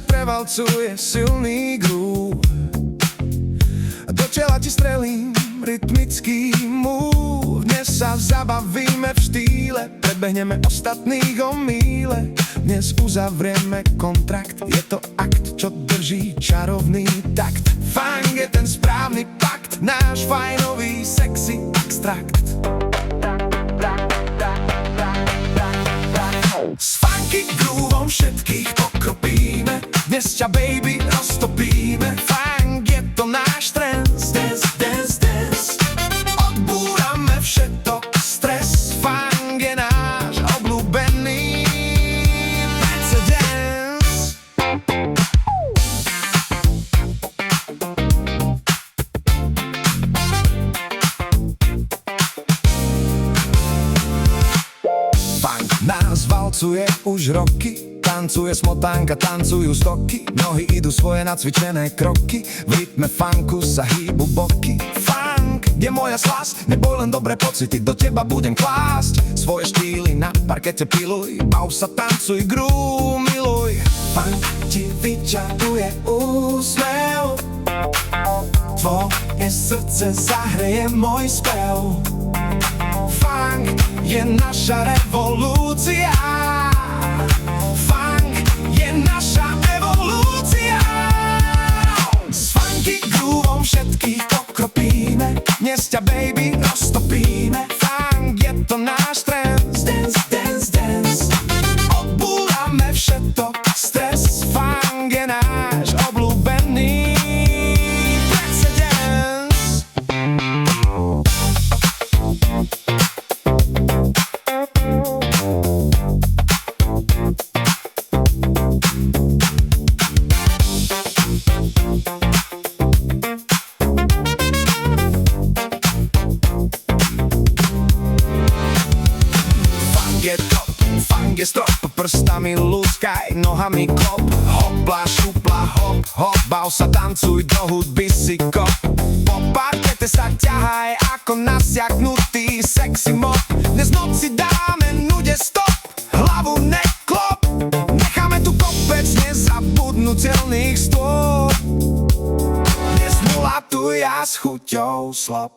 Prevalcuje silný groove, do tela ti strelím rytmický move. Dnes sa zabavíme v štýle, predbehneme ostatných o míle. Dnes uzavrieme kontrakt, je to akt, čo drží čarovný takt. Funk je ten správny pakt, náš fajnový sexy extrakt. S funky groovom všetkých pokropíme, dnes ťa baby roztopíme. Funk je to náš trend, dance, dance, dance. Odbúrame všetok stres, funk je náš obľúbený precedens. Funk nás valcuje už roky, tancuje smotánka, tancujú stoky, nohy idú svoje nacvičené kroky, v rytme funku sa hýbu boky. Funk je moja slasť, neboj len dobré pocity, do teba budem klásť svoje štýly, na parkete piluj, bav sa, tancuj, groove, miluj. Funk ti vyčaruje úsmev, tvoje srdce zahreje môj spev. Funk je naša revolúcia, naša evolúcia. S funky groovom všetkých pokropíme, dnes ťa baby roztopíme. Funk je to náš trend, dance, dance, dance. Odbúrame všetok stres, funk je náš obľúbený precedens. Funk je strop, prstami lúskaj, nohami klop. Hopla, šupla, hop, hop, bav sa, tancuj, do hudby si kop. Po parkete sa ťahaj ako nasiaknutý sexy mop. Dnes noci dáme nude stop, hlavu neklop. Necháme tu kopec nezabudnutelných stôp. Dnes mulatuj a s chuťou slop.